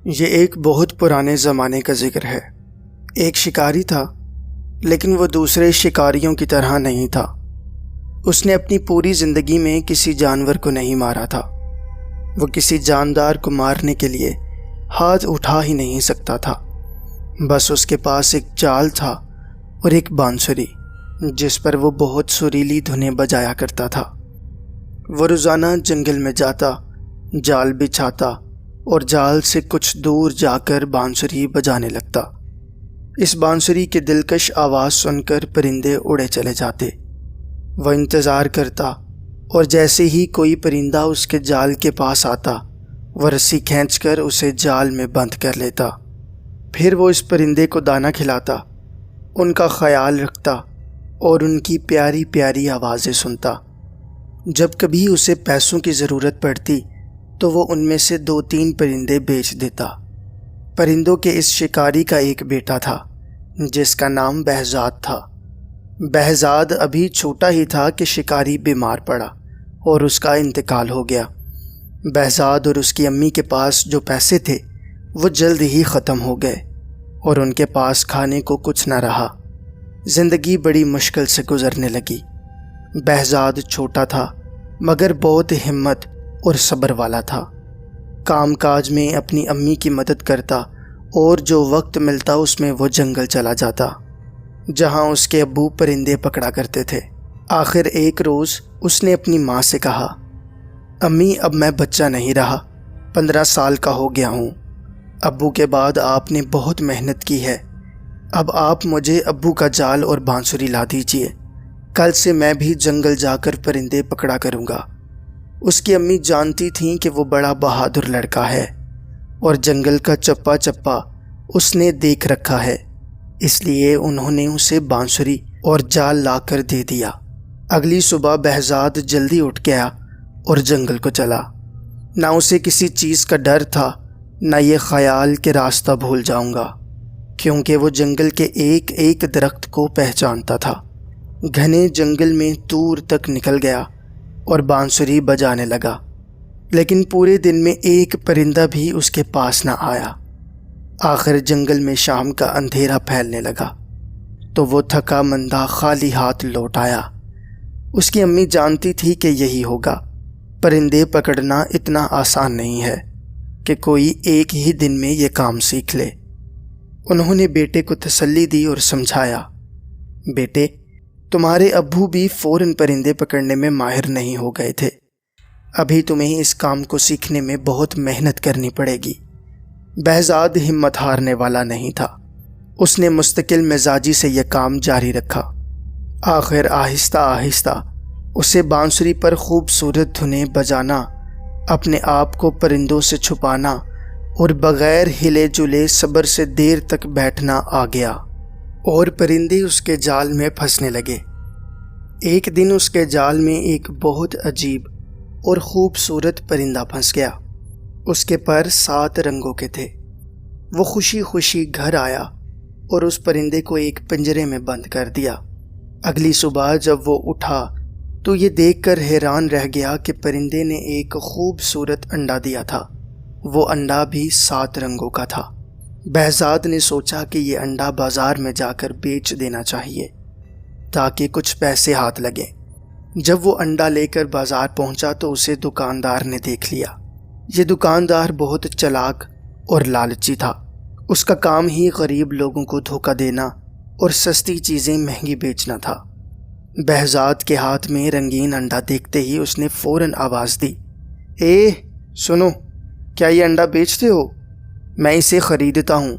یہ ایک بہت پرانے زمانے کا ذکر ہے۔ ایک شکاری تھا، لیکن وہ دوسرے شکاریوں کی طرح نہیں تھا۔ اس نے اپنی پوری زندگی میں کسی جانور کو نہیں مارا تھا۔ وہ کسی جاندار کو مارنے کے لیے ہاتھ اٹھا ہی نہیں سکتا تھا۔ بس اس کے پاس ایک جال تھا اور ایک بانسری، جس پر وہ بہت سریلی دھنیں بجایا کرتا تھا۔ وہ روزانہ جنگل میں جاتا، جال بچھاتا اور جال سے کچھ دور جا کر بانسری بجانے لگتا۔ اس بانسری کی دلکش آواز سن کر پرندے اڑے چلے جاتے۔ وہ انتظار کرتا اور جیسے ہی کوئی پرندہ اس کے جال کے پاس آتا، وہ رسی کھینچ کر اسے جال میں بند کر لیتا۔ پھر وہ اس پرندے کو دانہ کھلاتا، ان کا خیال رکھتا اور ان کی پیاری پیاری آوازیں سنتا۔ جب کبھی اسے پیسوں کی ضرورت پڑتی تو وہ ان میں سے 2-3 پرندے بیچ دیتا۔ پرندوں کے اس شکاری کا ایک بیٹا تھا جس کا نام بہزاد تھا۔ بہزاد ابھی چھوٹا ہی تھا کہ شکاری بیمار پڑا اور اس کا انتقال ہو گیا۔ بہزاد اور اس کی امی کے پاس جو پیسے تھے وہ جلد ہی ختم ہو گئے اور ان کے پاس کھانے کو کچھ نہ رہا۔ زندگی بڑی مشکل سے گزرنے لگی۔ بہزاد چھوٹا تھا مگر بہت ہمت اور صبر والا تھا۔ کام کاج میں اپنی امی کی مدد کرتا اور جو وقت ملتا اس میں وہ جنگل چلا جاتا، جہاں اس کے ابو پرندے پکڑا کرتے تھے۔ آخر ایک روز اس نے اپنی ماں سے کہا، امی اب میں بچہ نہیں رہا، 15 سال کا ہو گیا ہوں۔ ابو کے بعد آپ نے بہت محنت کی ہے، اب آپ مجھے ابو کا جال اور بانسری لا دیجیے، کل سے میں بھی جنگل جا کر پرندے پکڑا کروں گا۔ اس کی امی جانتی تھیں کہ وہ بڑا بہادر لڑکا ہے اور جنگل کا چپا چپا اس نے دیکھ رکھا ہے، اس لیے انہوں نے اسے بانسری اور جال لا کر دے دیا۔ اگلی صبح بہزاد جلدی اٹھ گیا اور جنگل کو چلا۔ نہ اسے کسی چیز کا ڈر تھا، نہ یہ خیال کہ راستہ بھول جاؤں گا، کیونکہ وہ جنگل کے ایک ایک درخت کو پہچانتا تھا۔ گھنے جنگل میں دور تک نکل گیا اور بانسری بجانے لگا، لیکن پورے دن میں ایک پرندہ بھی اس کے پاس نہ آیا۔ آخر جنگل میں شام کا اندھیرا پھیلنے لگا تو وہ تھکا مندہ خالی ہاتھ لوٹ آیا۔ اس کی امی جانتی تھی کہ یہی ہوگا۔ پرندے پکڑنا اتنا آسان نہیں ہے کہ کوئی ایک ہی دن میں یہ کام سیکھ لے۔ انہوں نے بیٹے کو تسلی دی اور سمجھایا، بیٹے تمہارے ابو بھی فوراً پرندے پکڑنے میں ماہر نہیں ہو گئے تھے، ابھی تمہیں اس کام کو سیکھنے میں بہت محنت کرنی پڑے گی۔ بہزاد ہمت ہارنے والا نہیں تھا، اس نے مستقل مزاجی سے یہ کام جاری رکھا۔ آخر آہستہ آہستہ اسے بانسری پر خوبصورت دھنیں بجانا، اپنے آپ کو پرندوں سے چھپانا اور بغیر ہلے جلے صبر سے دیر تک بیٹھنا آ گیا، اور پرندے اس کے جال میں پھنسنے لگے۔ ایک دن اس کے جال میں ایک بہت عجیب اور خوبصورت پرندہ پھنس گیا۔ اس کے پر 7 رنگوں کے تھے۔ وہ خوشی خوشی گھر آیا اور اس پرندے کو ایک پنجرے میں بند کر دیا۔ اگلی صبح جب وہ اٹھا تو یہ دیکھ کر حیران رہ گیا کہ پرندے نے ایک خوبصورت انڈا دیا تھا۔ وہ انڈا بھی 7 رنگوں کا تھا۔ بہزاد نے سوچا کہ یہ انڈا بازار میں جا کر بیچ دینا چاہیے تاکہ کچھ پیسے ہاتھ لگیں۔ جب وہ انڈا لے کر بازار پہنچا تو اسے دکاندار نے دیکھ لیا۔ یہ دکاندار بہت چلاک اور لالچی تھا۔ اس کا کام ہی غریب لوگوں کو دھوکہ دینا اور سستی چیزیں مہنگی بیچنا تھا۔ بہزاد کے ہاتھ میں رنگین انڈا دیکھتے ہی اس نے فوراً آواز دی، اے سنو، کیا یہ انڈا بیچتے ہو؟ میں اسے خریدتا ہوں۔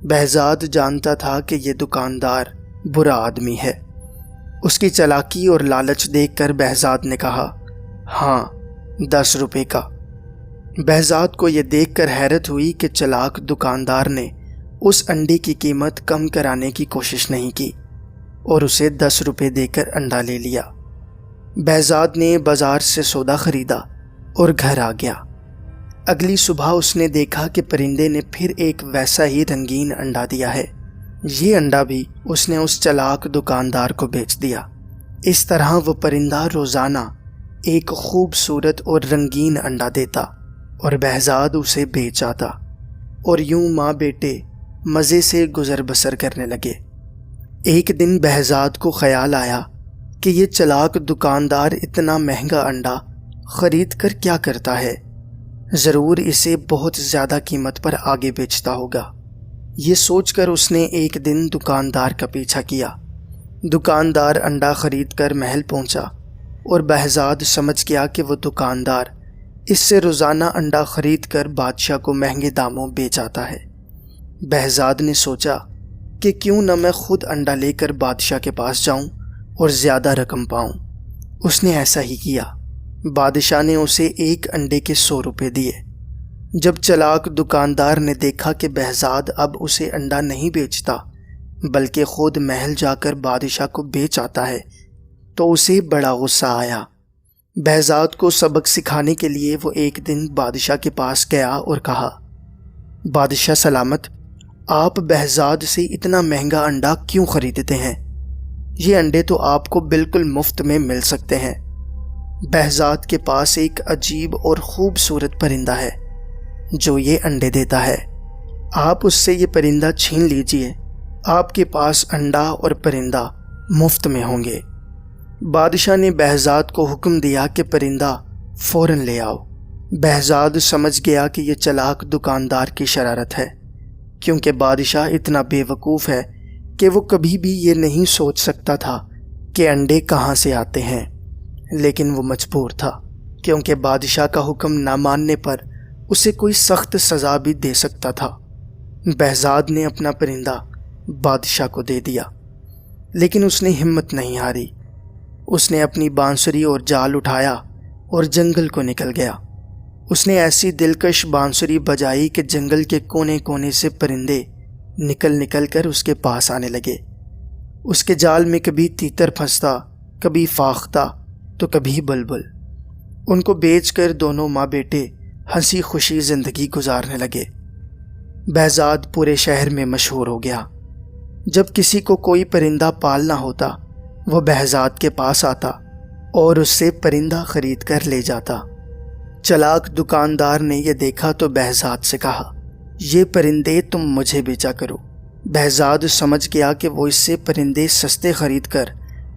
بہزاد جانتا تھا کہ یہ دکاندار برا آدمی ہے۔ اس کی چالاکی اور لالچ دیکھ کر بہزاد نے کہا، ہاں 10 روپے کا۔ بہزاد کو یہ دیکھ کر حیرت ہوئی کہ چلاک دکاندار نے اس انڈے کی قیمت کم کرانے کی کوشش نہیں کی اور اسے 10 روپے دے کر انڈا لے لیا۔ بہزاد نے بازار سے سودا خریدا اور گھر آ گیا۔ اگلی صبح اس نے دیکھا کہ پرندے نے پھر ایک ویسا ہی رنگین انڈا دیا ہے۔ یہ انڈا بھی اس نے اس چلاک دکاندار کو بیچ دیا۔ اس طرح وہ پرندہ روزانہ ایک خوبصورت اور رنگین انڈا دیتا اور بہزاد اسے بیچ آتا۔ اور یوں ماں بیٹے مزے سے گزر بسر کرنے لگے۔ ایک دن بہزاد کو خیال آیا کہ یہ چلاک دکاندار اتنا مہنگا انڈا خرید کر کیا کرتا ہے، ضرور اسے بہت زیادہ قیمت پر آگے بیچتا ہوگا۔ یہ سوچ کر اس نے ایک دن دکاندار کا پیچھا کیا۔ دکاندار انڈا خرید کر محل پہنچا اور بہزاد سمجھ گیا کہ وہ دکاندار اس سے روزانہ انڈا خرید کر بادشاہ کو مہنگے داموں بیچ آتا ہے۔ بہزاد نے سوچا کہ کیوں نہ میں خود انڈا لے کر بادشاہ کے پاس جاؤں اور زیادہ رقم پاؤں۔ اس نے ایسا ہی کیا۔ بادشاہ نے اسے ایک انڈے کے 100 روپے دیے۔ جب چلاک دکاندار نے دیکھا کہ بہزاد اب اسے انڈا نہیں بیچتا بلکہ خود محل جا کر بادشاہ کو بیچ آتا ہے تو اسے بڑا غصہ آیا۔ بہزاد کو سبق سکھانے کے لیے وہ ایک دن بادشاہ کے پاس گیا اور کہا، بادشاہ سلامت، آپ بہزاد سے اتنا مہنگا انڈا کیوں خریدتے ہیں؟ یہ انڈے تو آپ کو بالکل مفت میں مل سکتے ہیں۔ بہزاد کے پاس ایک عجیب اور خوبصورت پرندہ ہے جو یہ انڈے دیتا ہے، آپ اس سے یہ پرندہ چھین لیجئے، آپ کے پاس انڈا اور پرندہ مفت میں ہوں گے۔ بادشاہ نے بہزاد کو حکم دیا کہ پرندہ فوراً لے آؤ۔ بہزاد سمجھ گیا کہ یہ چلاک دکاندار کی شرارت ہے، کیونکہ بادشاہ اتنا بے وقوف ہے کہ وہ کبھی بھی یہ نہیں سوچ سکتا تھا کہ انڈے کہاں سے آتے ہیں، لیکن وہ مجبور تھا کیونکہ بادشاہ کا حکم نہ ماننے پر اسے کوئی سخت سزا بھی دے سکتا تھا۔ بہزاد نے اپنا پرندہ بادشاہ کو دے دیا، لیکن اس نے ہمت نہیں ہاری۔ اس نے اپنی بانسری اور جال اٹھایا اور جنگل کو نکل گیا۔ اس نے ایسی دلکش بانسری بجائی کہ جنگل کے کونے کونے سے پرندے نکل نکل کر اس کے پاس آنے لگے۔ اس کے جال میں کبھی تیتر پھنستا، کبھی فاختہ تو کبھی بلبل۔ ان کو بیچ کر دونوں ماں بیٹے ہنسی خوشی زندگی گزارنے لگے۔ بہزاد پورے شہر میں مشہور ہو گیا۔ جب کسی کو کوئی پرندہ پالنا ہوتا وہ بہزاد کے پاس آتا اور اس سے پرندہ خرید کر لے جاتا۔ چلاک دکاندار نے یہ دیکھا تو بہزاد سے کہا، یہ پرندے تم مجھے بیچا کرو۔ بہزاد سمجھ گیا کہ وہ اس سے پرندے سستے خرید کر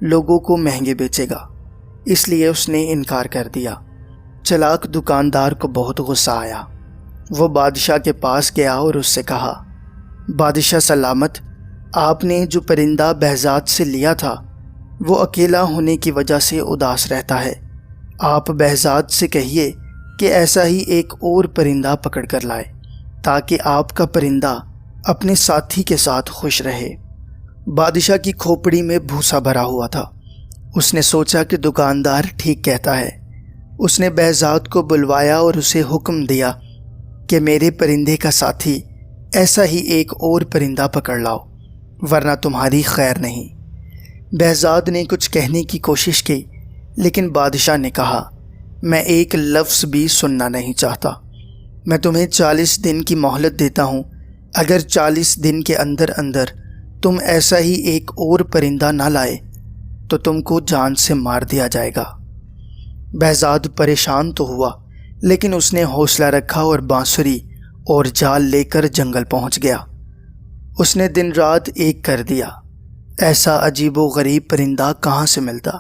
لوگوں کو مہنگے بیچے گا، اس لیے اس نے انکار کر دیا۔ چلاک دکاندار کو بہت غصہ آیا۔ وہ بادشاہ کے پاس گیا اور اس سے کہا، بادشاہ سلامت، آپ نے جو پرندہ بہزاد سے لیا تھا وہ اکیلا ہونے کی وجہ سے اداس رہتا ہے۔ آپ بہزاد سے کہیے کہ ایسا ہی ایک اور پرندہ پکڑ کر لائے تاکہ آپ کا پرندہ اپنے ساتھی کے ساتھ خوش رہے۔ بادشاہ کی کھوپڑی میں بھوسا بھرا ہوا تھا۔ اس نے سوچا کہ دکاندار ٹھیک کہتا ہے۔ اس نے بہزاد کو بلوایا اور اسے حکم دیا کہ میرے پرندے کا ساتھی ایسا ہی ایک اور پرندہ پکڑ لاؤ، ورنہ تمہاری خیر نہیں۔ بہزاد نے کچھ کہنے کی کوشش کی، لیکن بادشاہ نے کہا، میں ایک لفظ بھی سننا نہیں چاہتا۔ میں تمہیں 40 دن کی مہلت دیتا ہوں۔ اگر 40 دن کے اندر اندر تم ایسا ہی ایک اور پرندہ نہ لائے تو تم کو جان سے مار دیا جائے گا۔ بہزاد پریشان تو ہوا، لیکن اس نے حوصلہ رکھا اور بانسری اور جال لے کر جنگل پہنچ گیا۔ اس نے دن رات ایک کر دیا، ایسا عجیب و غریب پرندہ کہاں سے ملتا،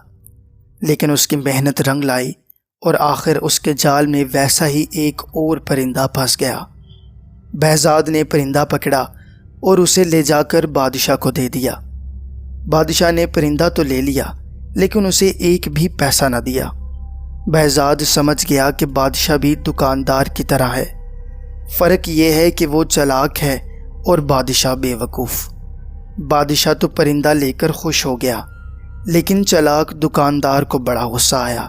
لیکن اس کی محنت رنگ لائی اور آخر اس کے جال میں ویسا ہی ایک اور پرندہ پھنس گیا۔ بہزاد نے پرندہ پکڑا اور اسے لے جا کر بادشاہ کو دے دیا۔ بادشاہ نے پرندہ تو لے لیا، لیکن اسے ایک بھی پیسہ نہ دیا۔ بہزاد سمجھ گیا کہ بادشاہ بھی دکاندار کی طرح ہے، فرق یہ ہے کہ وہ چلاک ہے اور بادشاہ بے وقوف۔ بادشاہ تو پرندہ لے کر خوش ہو گیا، لیکن چلاک دکاندار کو بڑا غصہ آیا۔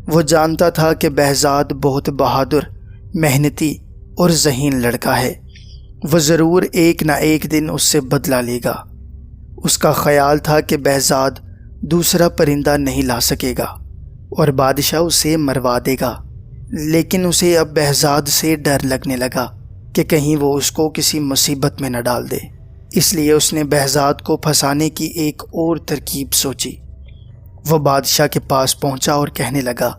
وہ جانتا تھا کہ بہزاد بہت بہادر، محنتی اور ذہین لڑکا ہے۔ وہ ضرور ایک نہ ایک دن اس سے بدلہ لے گا۔ اس کا خیال تھا کہ بہزاد دوسرا پرندہ نہیں لا سکے گا اور بادشاہ اسے مروا دے گا، لیکن اسے اب بہزاد سے ڈر لگنے لگا کہ کہیں وہ اس کو کسی مصیبت میں نہ ڈال دے۔ اس لیے اس نے بہزاد کو پھنسانے کی ایک اور ترکیب سوچی۔ وہ بادشاہ کے پاس پہنچا اور کہنے لگا،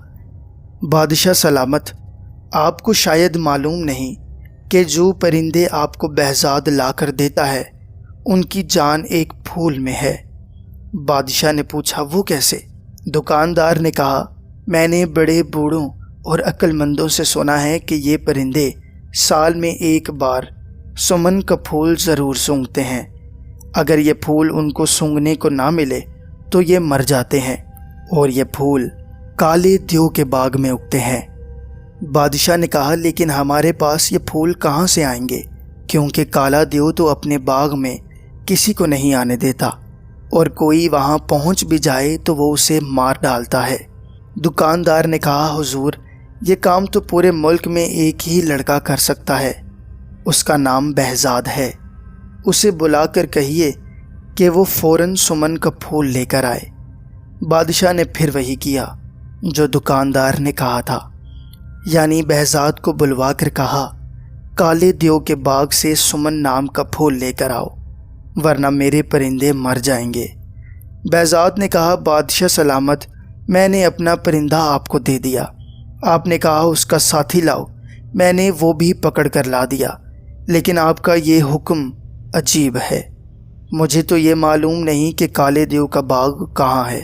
بادشاہ سلامت، آپ کو شاید معلوم نہیں کہ جو پرندے آپ کو بہزاد لا کر دیتا ہے ان کی جان ایک پھول میں ہے۔ بادشاہ نے پوچھا وہ کیسے؟ دکاندار نے کہا میں نے بڑے بوڑھوں اور عقل مندوں سے سنا ہے کہ یہ پرندے سال میں ایک بار سمن کا پھول ضرور سونگھتے ہیں۔ اگر یہ پھول ان کو سونگھنے کو نہ ملے تو یہ مر جاتے ہیں، اور یہ پھول کالے دیو کے باغ میں اگتے ہیں۔ بادشاہ نے کہا لیکن ہمارے پاس یہ پھول کہاں سے آئیں گے، کیونکہ کالا دیو تو اپنے باغ میں کسی کو نہیں آنے دیتا، اور کوئی وہاں پہنچ بھی جائے تو وہ اسے مار ڈالتا ہے۔ دکاندار نے کہا حضور یہ کام تو پورے ملک میں ایک ہی لڑکا کر سکتا ہے، اس کا نام بہزاد ہے، اسے بلا کر کہیے کہ وہ فوراً سمن کا پھول لے کر آئے۔ بادشاہ نے پھر وہی کیا جو دکاندار نے کہا تھا، یعنی بہزاد کو بلوا کر کہا کالے دیو کے باغ سے سمن نام کا پھول لے کر آؤ، ورنہ میرے پرندے مر جائیں گے۔ بہزاد نے کہا بادشاہ سلامت، میں نے اپنا پرندہ آپ کو دے دیا، آپ نے کہا اس کا ساتھی لاؤ، میں نے وہ بھی پکڑ کر لا دیا، لیکن آپ کا یہ حکم عجیب ہے، مجھے تو یہ معلوم نہیں کہ کالے دیو کا باغ کہاں ہے،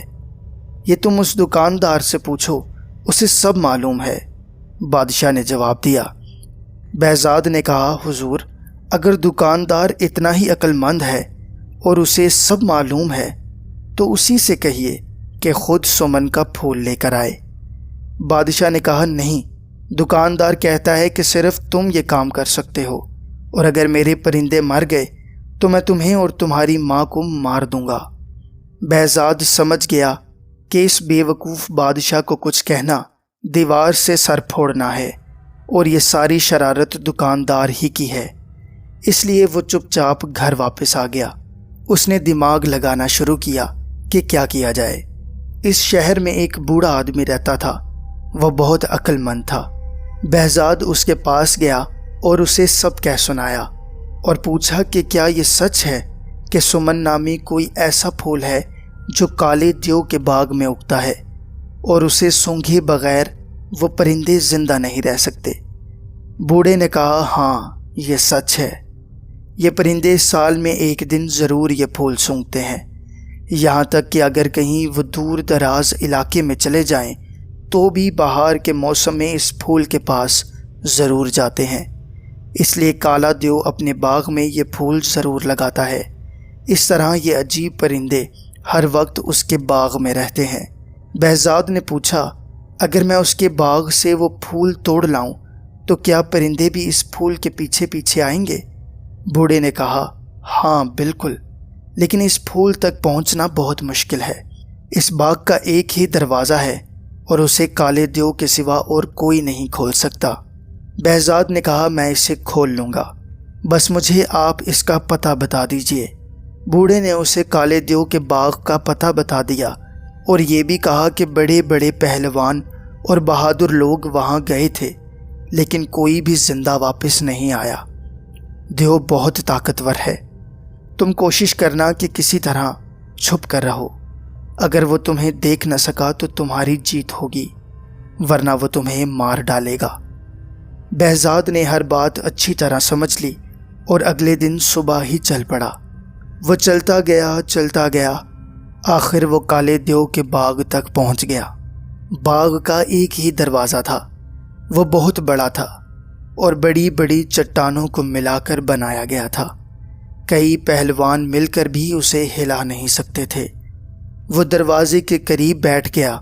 یہ تم اس دکاندار سے پوچھو، اسے سب معلوم ہے۔ بادشاہ نے جواب دیا۔ بہزاد نے کہا حضور اگر دکاندار اتنا ہی عقل مند ہے اور اسے سب معلوم ہے تو اسی سے کہیے کہ خود سمن کا پھول لے کر آئے۔ بادشاہ نے کہا نہیں، دکاندار کہتا ہے کہ صرف تم یہ کام کر سکتے ہو، اور اگر میرے پرندے مر گئے تو میں تمہیں اور تمہاری ماں کو مار دوں گا۔ بہزاد سمجھ گیا کہ اس بے وقوف بادشاہ کو کچھ کہنا دیوار سے سر پھوڑنا ہے، اور یہ ساری شرارت دکاندار ہی کی ہے، اس لیے وہ چپ چاپ گھر واپس آ گیا۔ اس نے دماغ لگانا شروع کیا کہ کیا کیا جائے۔ اس شہر میں ایک بوڑھا آدمی رہتا تھا، وہ بہت عقل مند تھا۔ بہزاد اس کے پاس گیا اور اسے سب کہہ سنایا، اور پوچھا کہ کیا یہ سچ ہے کہ سمن نامی کوئی ایسا پھول ہے جو کالے دیو کے باغ میں اگتا ہے، اور اسے سونگھے بغیر وہ پرندے زندہ نہیں رہ سکتے؟ بوڑھے نے کہا ہاں یہ سچ ہے، یہ پرندے سال میں ایک دن ضرور یہ پھول سونگھتے ہیں، یہاں تک کہ اگر کہیں وہ دور دراز علاقے میں چلے جائیں تو بھی بہار کے موسم میں اس پھول کے پاس ضرور جاتے ہیں، اس لیے کالا دیو اپنے باغ میں یہ پھول ضرور لگاتا ہے۔ اس طرح یہ عجیب پرندے ہر وقت اس کے باغ میں رہتے ہیں۔ بہزاد نے پوچھا اگر میں اس کے باغ سے وہ پھول توڑ لاؤں تو کیا پرندے بھی اس پھول کے پیچھے پیچھے آئیں گے؟ بوڑھے نے کہا ہاں بالکل، لیکن اس پھول تک پہنچنا بہت مشکل ہے، اس باغ کا ایک ہی دروازہ ہے اور اسے کالے دیو کے سوا اور کوئی نہیں کھول سکتا۔ بہزاد نے کہا میں اسے کھول لوں گا، بس مجھے آپ اس کا پتہ بتا دیجئے۔ بوڑھے نے اسے کالے دیو کے باغ کا پتہ بتا دیا، اور یہ بھی کہا کہ بڑے بڑے پہلوان اور بہادر لوگ وہاں گئے تھے، لیکن کوئی بھی زندہ واپس نہیں آیا۔ دیو بہت طاقتور ہے، تم کوشش کرنا کہ کسی طرح چھپ کر رہو، اگر وہ تمہیں دیکھ نہ سکا تو تمہاری جیت ہوگی، ورنہ وہ تمہیں مار ڈالے گا۔ بہزاد نے ہر بات اچھی طرح سمجھ لی اور اگلے دن صبح ہی چل پڑا۔ وہ چلتا گیا، آخر وہ کالے دیو کے باغ تک پہنچ گیا۔ باغ کا ایک ہی دروازہ تھا، وہ بہت بڑا تھا اور بڑی بڑی چٹانوں کو ملا کر بنایا گیا تھا، کئی پہلوان مل کر بھی اسے ہلا نہیں سکتے تھے۔ وہ دروازے کے قریب بیٹھ گیا،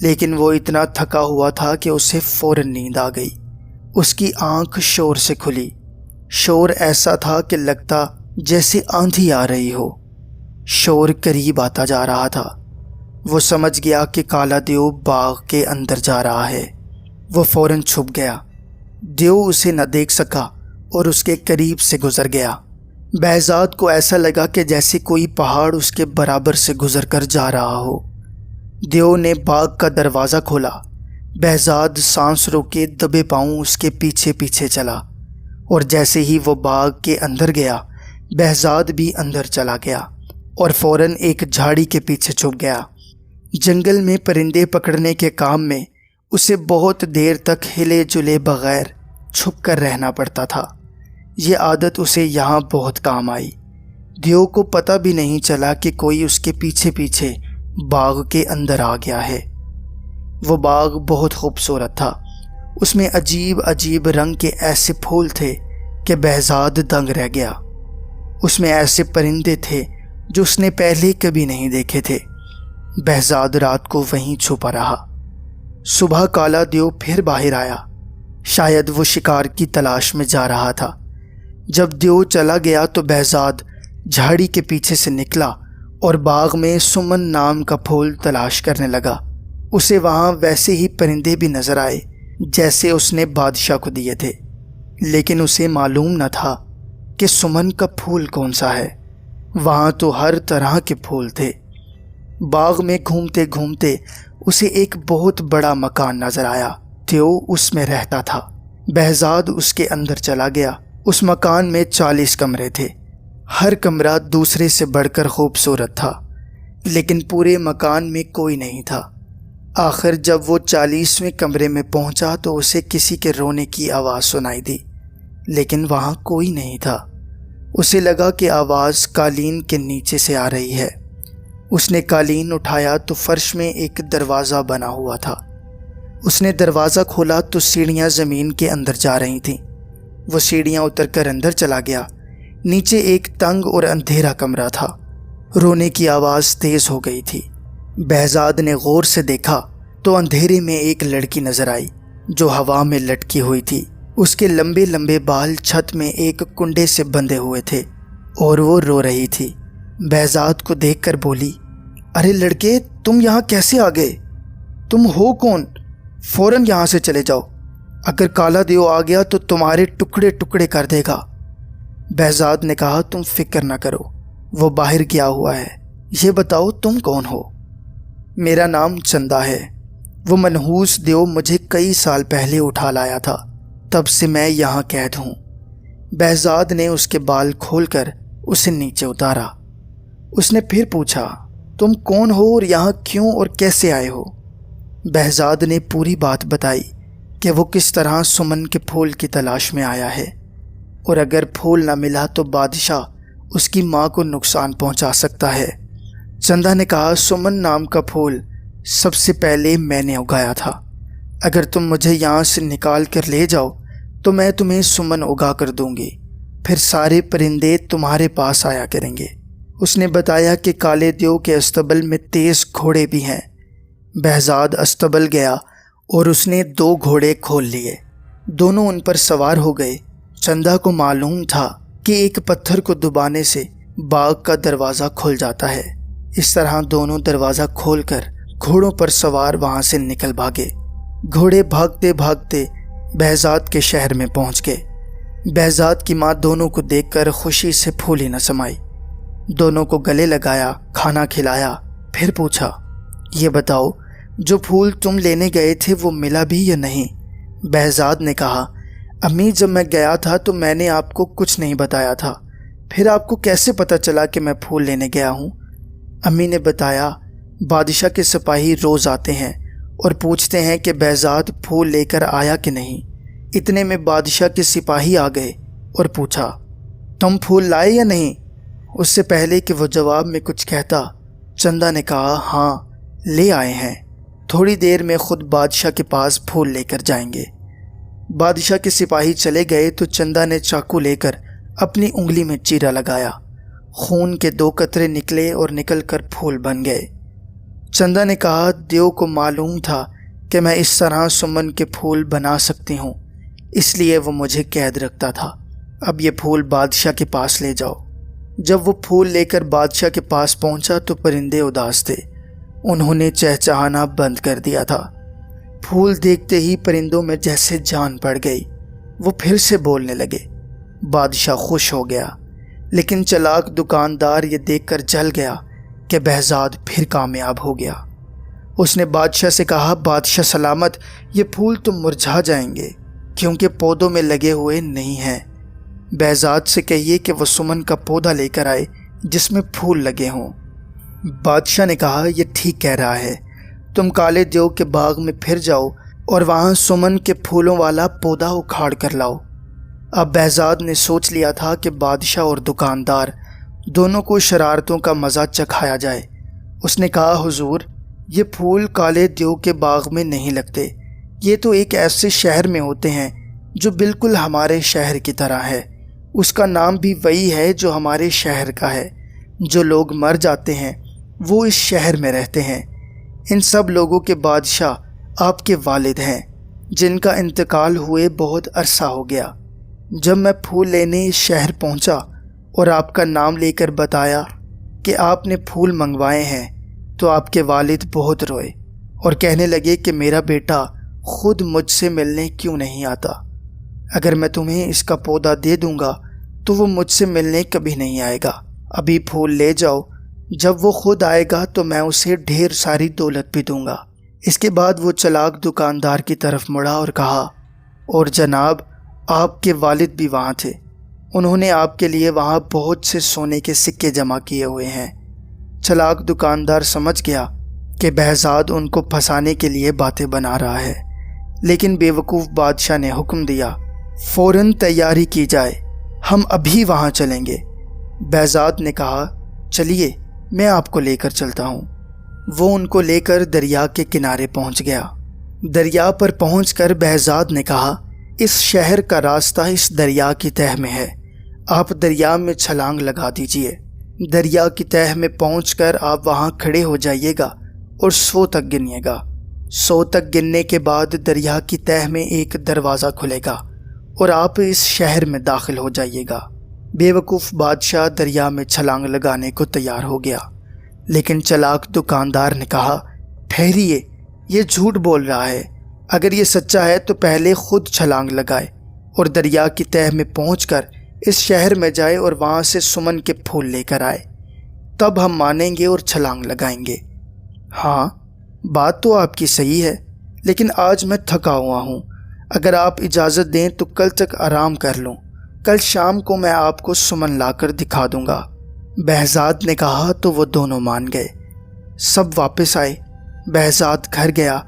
لیکن وہ اتنا تھکا ہوا تھا کہ اسے فوراً نیند آ گئی۔ اس کی آنکھ شور سے کھلی، شور ایسا تھا کہ لگتا جیسے آندھی آ رہی ہو، شور قریب آتا جا رہا تھا۔ وہ سمجھ گیا کہ کالا دیو باغ کے اندر جا رہا ہے، وہ فوراً چھپ گیا۔ دیو اسے نہ دیکھ سکا اور اس کے قریب سے گزر گیا۔ بہزاد کو ایسا لگا کہ جیسے کوئی پہاڑ اس کے برابر سے گزر کر جا رہا ہو۔ دیو نے باغ کا دروازہ کھولا، بہزاد سانس روکے دبے پاؤں اس کے پیچھے پیچھے چلا، اور جیسے ہی وہ باغ کے اندر گیا بہزاد بھی اندر چلا گیا اور فوراً ایک جھاڑی کے پیچھے چھپ گیا۔ جنگل میں پرندے پکڑنے کے کام میں اسے بہت دیر تک ہلے جلے بغیر چھپ کر رہنا پڑتا تھا۔ یہ عادت اسے یہاں بہت کام آئی۔ دیو کو پتہ بھی نہیں چلا کہ کوئی اس کے پیچھے پیچھے باغ کے اندر آ گیا ہے۔ وہ باغ بہت خوبصورت تھا۔ اس میں عجیب عجیب رنگ کے ایسے پھول تھے کہ بہزاد دنگ رہ گیا۔ اس میں ایسے پرندے تھے جو اس نے پہلے کبھی نہیں دیکھے تھے۔ بہزاد رات کو وہیں چھپا رہا۔ صبح کالا دیو پھر باہر آیا۔ شاید وہ شکار کی تلاش میں جا رہا تھا۔ جب دیو چلا گیا تو بہزاد جھاڑی کے پیچھے سے نکلا اور باغ میں سمن نام کا پھول تلاش کرنے لگا۔ اسے وہاں ویسے ہی پرندے بھی نظر آئے جیسے اس نے بادشاہ کو دیے تھے، لیکن اسے معلوم نہ تھا کہ سمن کا پھول کون سا ہے۔ وہاں تو ہر طرح کے پھول تھے۔ باغ میں گھومتے گھومتے اسے ایک بہت بڑا مکان نظر آیا۔ دیو اس میں رہتا تھا۔ بہزاد اس کے اندر چلا گیا۔ اس مکان میں 40 کمرے تھے۔ ہر کمرہ دوسرے سے بڑھ کر خوبصورت تھا، لیکن پورے مکان میں کوئی نہیں تھا۔ آخر جب وہ 40ویں کمرے میں پہنچا تو اسے کسی کے رونے کی آواز سنائی دی، لیکن وہاں کوئی نہیں تھا۔ اسے لگا کہ آواز قالین کے نیچے سے آ رہی ہے۔ اس نے قالین اٹھایا تو فرش میں ایک دروازہ بنا ہوا تھا۔ اس نے دروازہ کھولا تو سیڑھیاں زمین کے اندر جا رہی تھیں۔ وہ سیڑھیاں اتر کر اندر چلا گیا۔ نیچے ایک تنگ اور اندھیرا کمرہ تھا۔ رونے کی آواز تیز ہو گئی تھی۔ بہزاد نے غور سے دیکھا تو اندھیرے میں ایک لڑکی نظر آئی جو ہوا میں لٹکی ہوئی تھی۔ اس کے لمبے لمبے بال چھت میں ایک کنڈے سے بندھے ہوئے تھے اور وہ رو رہی تھی۔ بہزاد کو دیکھ کر بولی، ارے لڑکے، تم یہاں کیسے آ گئے؟ تم ہو کون؟ فوراً یہاں سے چلے جاؤ، اگر کالا دیو آ گیا تو تمہارے ٹکڑے ٹکڑے کر دے گا۔ بہزاد نے کہا، تم فکر نہ کرو، وہ باہر گیا ہوا ہے۔ یہ بتاؤ تم کون ہو؟ میرا نام چندا ہے۔ وہ منحوس دیو مجھے کئی سال پہلے اٹھا لایا تھا، تب سے میں یہاں قید ہوں۔ بہزاد نے اس کے بال کھول کر اسے نیچے اتارا۔ اس نے پھر پوچھا، تم کون ہو اور یہاں کیوں اور کیسے آئے ہو؟ بہزاد نے پوری بات بتائی کہ وہ کس طرح سمن کے پھول کی تلاش میں آیا ہے، اور اگر پھول نہ ملا تو بادشاہ اس کی ماں کو نقصان پہنچا سکتا ہے۔ چندا نے کہا، سمن نام کا پھول سب سے پہلے میں نے اگایا تھا۔ اگر تم مجھے یہاں سے نکال کر لے جاؤ تو میں تمہیں سمن اگا کر دوں گی، پھر سارے پرندے تمہارے پاس آیا کریں گے۔ اس نے بتایا کہ کالے دیو کے استبل میں تیز گھوڑے بھی ہیں۔ بہزاد استبل گیا اور اس نے 2 گھوڑے کھول لیے۔ دونوں ان پر سوار ہو گئے۔ چندا کو معلوم تھا کہ ایک پتھر کو دبانے سے باغ کا دروازہ کھل جاتا ہے۔ اس طرح دونوں دروازہ کھول کر گھوڑوں پر سوار وہاں سے نکل بھاگے۔ گھوڑے بھاگتے بھاگتے بہزاد کے شہر میں پہنچ گئے۔ بہزاد کی ماں دونوں کو دیکھ کر خوشی سے پھولی نہ سمائی۔ دونوں کو گلے لگایا، کھانا کھلایا، پھر پوچھا، یہ بتاؤ جو پھول تم لینے گئے تھے وہ ملا بھی یا نہیں؟ بہزاد نے کہا، امی جب میں گیا تھا تو میں نے آپ کو کچھ نہیں بتایا تھا، پھر آپ کو کیسے پتہ چلا کہ میں پھول لینے گیا ہوں؟ امی نے بتایا، بادشاہ کے سپاہی روز آتے ہیں اور پوچھتے ہیں کہ بہزاد پھول لے کر آیا کہ نہیں۔ اتنے میں بادشاہ کے سپاہی آ گئے اور پوچھا، تم پھول لائے یا نہیں؟ اس سے پہلے کہ وہ جواب میں کچھ کہتا، چندا نے کہا، ہاں لے آئے ہیں، تھوڑی دیر میں خود بادشاہ کے پاس پھول لے کر جائیں گے۔ بادشاہ کے سپاہی چلے گئے تو چندا نے چاقو لے کر اپنی انگلی میں چیرا لگایا۔ خون کے 2 قطرے نکلے اور نکل کر پھول بن گئے۔ چندا نے کہا، دیو کو معلوم تھا کہ میں اس طرح سمن کے پھول بنا سکتی ہوں، اس لیے وہ مجھے قید رکھتا تھا۔ اب یہ پھول بادشاہ کے پاس لے جاؤ۔ جب وہ پھول لے کر بادشاہ کے پاس پہنچا تو پرندے اداس تھے، انہوں نے چہچہانا بند کر دیا تھا۔ پھول دیکھتے ہی پرندوں میں جیسے جان پڑ گئی، وہ پھر سے بولنے لگے۔ بادشاہ خوش ہو گیا، لیکن چلاک دکاندار یہ دیکھ کر جل گیا کہ بہزاد پھر کامیاب ہو گیا۔ اس نے بادشاہ سے کہا، بادشاہ سلامت، یہ پھول تو مرجھا جائیں گے کیونکہ پودوں میں لگے ہوئے نہیں ہیں۔ بہزاد سے کہیے کہ وہ سمن کا پودا لے کر آئے جس میں پھول لگے ہوں۔ بادشاہ نے کہا، یہ ٹھیک کہہ رہا ہے، تم کالے دیو کے باغ میں پھر جاؤ اور وہاں سمن کے پھولوں والا پودا اکھاڑ کر لاؤ۔ اب بہزاد نے سوچ لیا تھا کہ بادشاہ اور دکاندار دونوں کو شرارتوں کا مزہ چکھایا جائے۔ اس نے کہا، حضور، یہ پھول کالے دیو کے باغ میں نہیں لگتے، یہ تو ایک ایسے شہر میں ہوتے ہیں جو بالکل ہمارے شہر کی طرح ہے۔ اس کا نام بھی وہی ہے جو ہمارے شہر کا ہے۔ جو لوگ مر جاتے ہیں وہ اس شہر میں رہتے ہیں۔ ان سب لوگوں کے بادشاہ آپ کے والد ہیں، جن کا انتقال ہوئے بہت عرصہ ہو گیا۔ جب میں پھول لینے اس شہر پہنچا اور آپ کا نام لے کر بتایا کہ آپ نے پھول منگوائے ہیں تو آپ کے والد بہت روئے اور کہنے لگے کہ میرا بیٹا خود مجھ سے ملنے کیوں نہیں آتا؟ اگر میں تمہیں اس کا پودا دے دوں گا تو وہ مجھ سے ملنے کبھی نہیں آئے گا۔ ابھی پھول لے جاؤ، جب وہ خود آئے گا تو میں اسے ڈھیر ساری دولت بھی دوں گا۔ اس کے بعد وہ چلاک دکاندار کی طرف مڑا اور کہا، اور جناب، آپ کے والد بھی وہاں تھے، انہوں نے آپ کے لیے وہاں بہت سے سونے کے سکے جمع کیے ہوئے ہیں۔ چلاک دکاندار سمجھ گیا کہ بہزاد ان کو پھنسانے کے لیے باتیں بنا رہا ہے، لیکن بیوقوف بادشاہ نے حکم دیا، فوراً تیاری کی جائے، ہم ابھی وہاں چلیں گے۔ بہزاد نے کہا، چلیے، میں آپ کو لے کر چلتا ہوں۔ وہ ان کو لے کر دریا کے کنارے پہنچ گیا۔ دریا پر پہنچ کر بہزاد نے کہا، اس شہر کا راستہ اس دریا کی تہہ میں ہے، آپ دریا میں چھلانگ لگا دیجئے۔ دریا کی تہہ میں پہنچ کر آپ وہاں کھڑے ہو جائیے گا اور 100 تک گنیے گا۔ 100 تک گننے کے بعد دریا کی تہہ میں ایک دروازہ کھلے گا اور آپ اس شہر میں داخل ہو جائیے گا۔ بیوقوف بادشاہ دریا میں چھلانگ لگانے کو تیار ہو گیا، لیکن چلاک دکاندار نے کہا، ٹھہریے، یہ جھوٹ بول رہا ہے، اگر یہ سچا ہے تو پہلے خود چھلانگ لگائے اور دریا کی تہہ میں پہنچ کر اس شہر میں جائے اور وہاں سے سمن کے پھول لے کر آئے، تب ہم مانیں گے اور چھلانگ لگائیں گے۔ ہاں، بات تو آپ کی صحیح ہے، لیکن آج میں تھکا ہوا ہوں، اگر آپ اجازت دیں تو کل تک آرام کر لوں، کل شام کو میں آپ کو سمن لا کر دکھا دوں گا۔ بہزاد نے کہا تو وہ دونوں مان گئے۔ سب واپس آئے۔ بہزاد گھر گیا،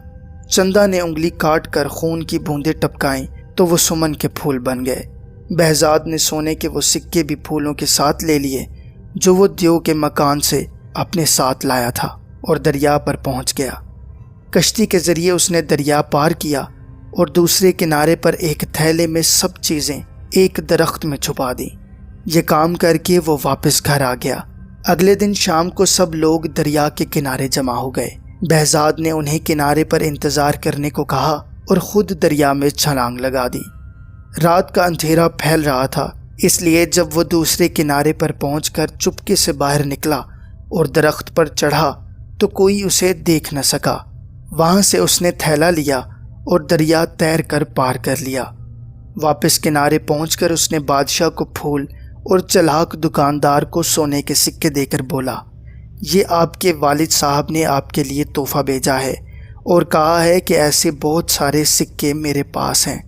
چندا نے انگلی کاٹ کر خون کی بوندیں ٹپکائیں تو وہ سمن کے پھول بن گئے۔ بہزاد نے سونے کے وہ سکے بھی پھولوں کے ساتھ لے لیے جو وہ دیو کے مکان سے اپنے ساتھ لایا تھا اور دریا پر پہنچ گیا۔ کشتی کے ذریعے اس نے دریا پار کیا اور دوسرے کنارے پر ایک تھیلے میں سب چیزیں ایک درخت میں چھپا دیں۔ یہ کام کر کے وہ واپس گھر آ گیا۔ اگلے دن شام کو سب لوگ دریا کے کنارے جمع ہو گئے۔ بہزاد نے انہیں کنارے پر انتظار کرنے کو کہا اور خود دریا میں چھلانگ لگا دی۔ رات کا اندھیرا پھیل رہا تھا، اس لیے جب وہ دوسرے کنارے پر پہنچ کر چپکے سے باہر نکلا اور درخت پر چڑھا تو کوئی اسے دیکھ نہ سکا۔ وہاں سے اس نے تھیلا لیا اور دریا تیر کر پار کر لیا۔ واپس کنارے پہنچ کر اس نے بادشاہ کو پھول اور چلاک دکاندار کو سونے کے سکے دے کر بولا، یہ آپ کے والد صاحب نے آپ کے لیے تحفہ بھیجا ہے اور کہا ہے کہ ایسے بہت سارے سکے میرے پاس ہیں،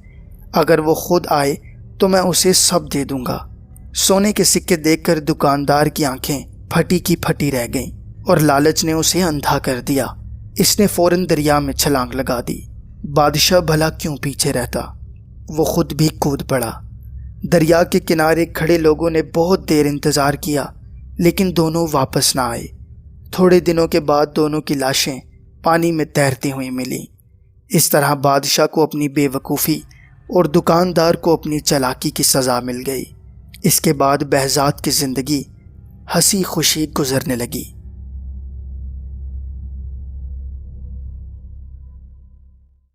اگر وہ خود آئے تو میں اسے سب دے دوں گا۔ سونے کے سکے دیکھ کر دکاندار کی آنکھیں پھٹی کی پھٹی رہ گئیں اور لالچ نے اسے اندھا کر دیا۔ اس نے فوراً دریا میں چھلانگ لگا دی۔ بادشاہ بھلا کیوں پیچھے رہتا، وہ خود بھی کود پڑا۔ دریا کے کنارے کھڑے لوگوں نے بہت دیر انتظار کیا، لیکن دونوں واپس نہ آئے۔ تھوڑے دنوں کے بعد دونوں کی لاشیں پانی میں تیرتی ہوئی ملیں۔ اس طرح بادشاہ کو اپنی بے وقوفی اور دکاندار کو اپنی چالاکی کی سزا مل گئی۔ اس کے بعد بہزاد کی زندگی ہنسی خوشی گزرنے لگی۔